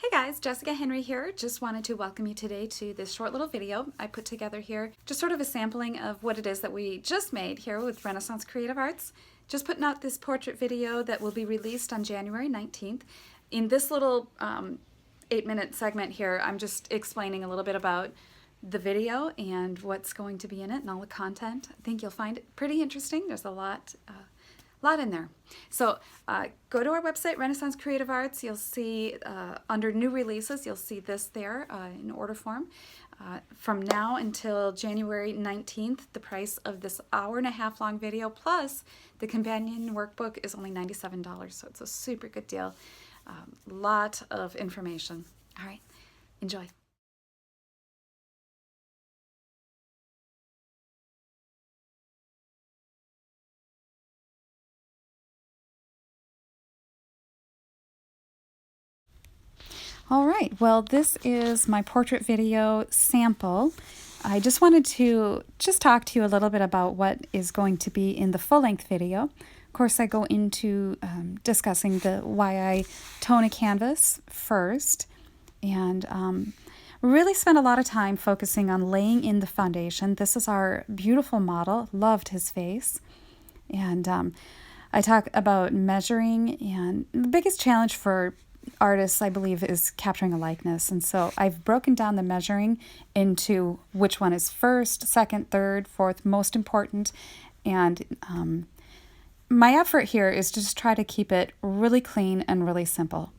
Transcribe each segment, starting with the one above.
Hey guys, Jessica Henry here. Just wanted to welcome you today to this short little video I put together here. Just sort of a sampling of what it is that we just made here with Renaissance Creative Arts. Just putting out this portrait video that will be released on January 19th. In this little 8-minute segment here, I'm just explaining a little bit about the video and what's going to be in it and all the content. I think you'll find it pretty interesting. There's a lot in there. So go to our website, Renaissance Creative Arts. You'll see under new releases, you'll see this there in order form. From now until January 19th, the price of this hour-and-a-half long video plus the companion workbook is only $97, so it's a super good deal. Lot of information. All right, enjoy. All right, well, this is my portrait video sample. I just wanted to talk to you a little bit about what is going to be in the full-length video. Of course, I go into discussing why I tone a canvas first, and really spent a lot of time focusing on laying in the foundation. This is our beautiful model. Loved his face. And I talk about measuring, and the biggest challenge for artists, I believe, is capturing a likeness. And so I've broken down the measuring into which one is first, second, third, fourth, most important. And my effort here is to just try to keep it really clean and really simple.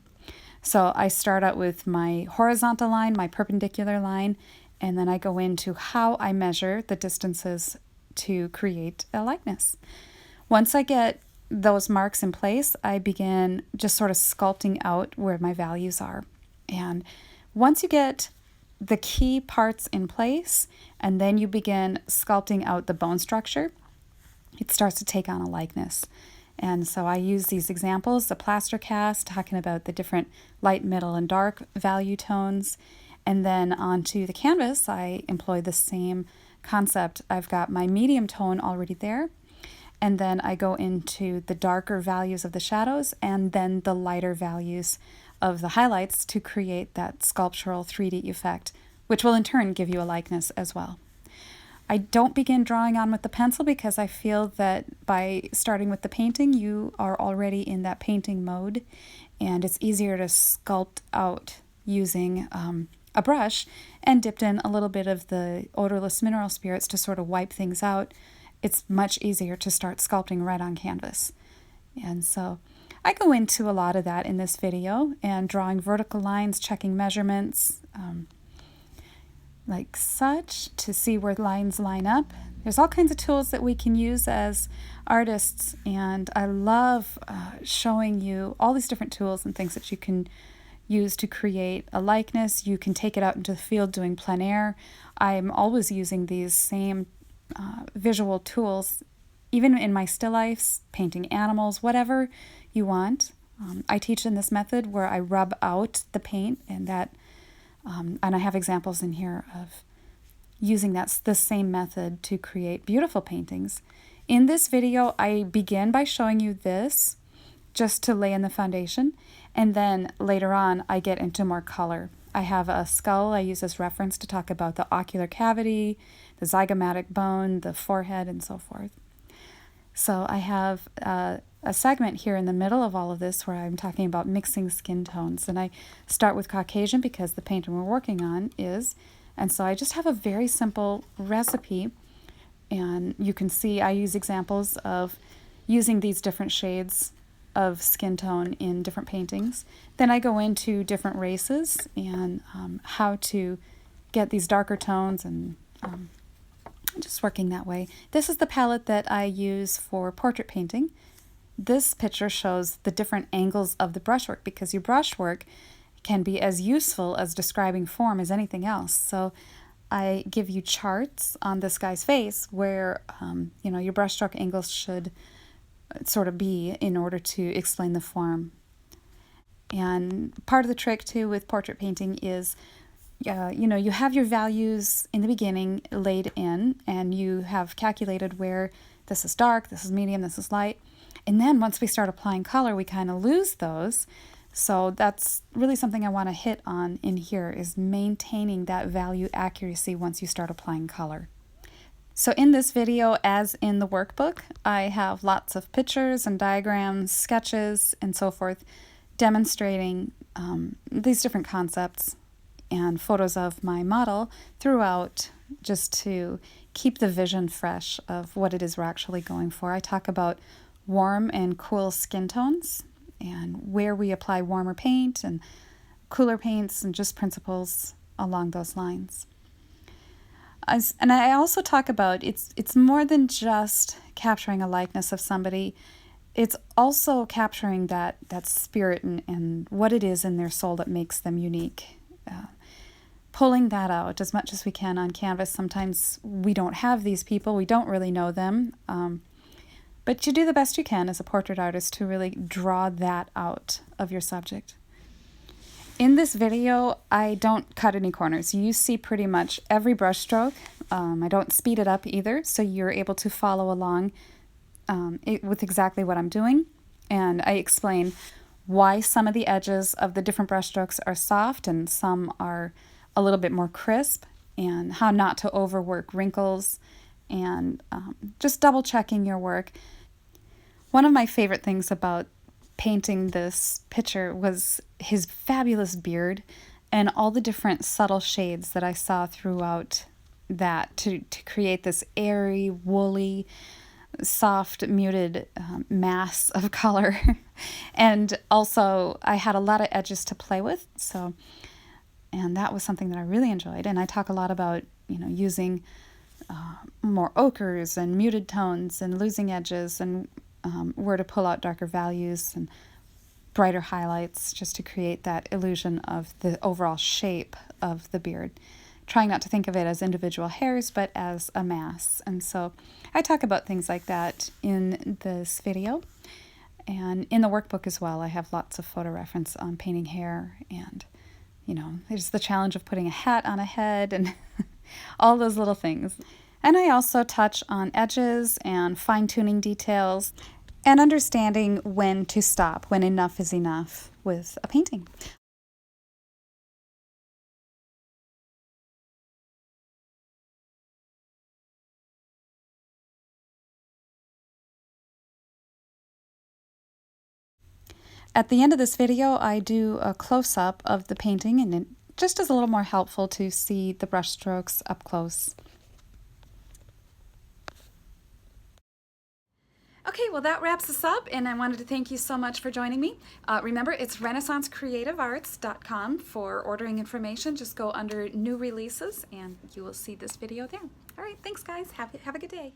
So I start out with my horizontal line, my perpendicular line, and then I go into how I measure the distances to create a likeness. Once I get those marks in place, I begin just sort of sculpting out where my values are. And once you get the key parts in place, and then you begin sculpting out the bone structure, it starts to take on a likeness. And so I use these examples, the plaster cast, talking about the different light, middle, and dark value tones. And then onto the canvas, I employ the same concept. I've got my medium tone already there. And then I go into the darker values of the shadows and then the lighter values of the highlights to create that sculptural 3D effect, which will in turn give you a likeness as well. I don't begin drawing on with the pencil because I feel that by starting with the painting, you are already in that painting mode, and it's easier to sculpt out using a brush and dipped in a little bit of the odorless mineral spirits to sort of wipe things out. It's much easier to start sculpting right on canvas. And so I go into a lot of that in this video, and drawing vertical lines, checking measurements, like such, to see where lines line up. There's all kinds of tools that we can use as artists, and I love showing you all these different tools and things that you can use to create a likeness. You can take it out into the field doing plein air. I'm always using these same visual tools, even in my still lifes, painting animals, whatever you want. I teach in this method where I rub out the paint, and I have examples in here of using the same method to create beautiful paintings. In this video, I begin by showing you this just to lay in the foundation, and then later on I get into more color. I have a skull I use as reference to talk about the ocular cavity, the zygomatic bone, the forehead, and so forth. So I have a segment here in the middle of all of this where I'm talking about mixing skin tones. And I start with Caucasian because the painting we're working on is. And so I just have a very simple recipe. And you can see I use examples of using these different shades of skin tone in different paintings. Then I go into different races and how to get these darker tones, and just working that way. This is the palette that I use for portrait painting. This picture shows the different angles of the brushwork, because your brushwork can be as useful as describing form as anything else. So I give you charts on this guy's face where your brushstroke angles should sort of be in order to explain the form. And part of the trick too with portrait painting is you have your values in the beginning laid in, and you have calculated where this is dark, this is medium, this is light. And then once we start applying color, we kind of lose those. So that's really something I want to hit on in here, is maintaining that value accuracy once you start applying color. So in this video, as in the workbook, I have lots of pictures and diagrams, sketches, and so forth, demonstrating these different concepts and photos of my model throughout, just to keep the vision fresh of what it is we're actually going for. I talk about warm and cool skin tones and where we apply warmer paint and cooler paints, and just principles along those lines. And I also talk about it's more than just capturing a likeness of somebody. It's also capturing that spirit and what it is in their soul that makes them unique. Pulling that out as much as we can on canvas. Sometimes we don't have these people, we don't really know them, but you do the best you can as a portrait artist to really draw that out of your subject. In this video, I don't cut any corners. You see pretty much every brush stroke. I don't speed it up either, so you're able to follow along with exactly what I'm doing. And I explain why some of the edges of the different brush strokes are soft and some are a little bit more crisp, and how not to overwork wrinkles, and just double checking your work. One of my favorite things about painting this picture was his fabulous beard and all the different subtle shades that I saw throughout that to create this airy, woolly, soft, muted mass of color. And also I had a lot of edges to play with, and that was something that I really enjoyed. And I talk a lot about, using more ochres and muted tones and losing edges, and where to pull out darker values and brighter highlights, just to create that illusion of the overall shape of the beard. Trying not to think of it as individual hairs, but as a mass. And so I talk about things like that in this video. And in the workbook as well, I have lots of photo reference on painting hair, and there's the challenge of putting a hat on a head and all those little things. And I also touch on edges and fine-tuning details and understanding when to stop, when enough is enough with a painting. At the end of this video, I do a close-up of the painting, and it just is a little more helpful to see the brush strokes up close. Okay, well that wraps us up, and I wanted to thank you so much for joining me. Remember, it's RenaissanceCreativeArts.com for ordering information. Just go under New Releases, and you will see this video there. All right, thanks guys. Have a good day.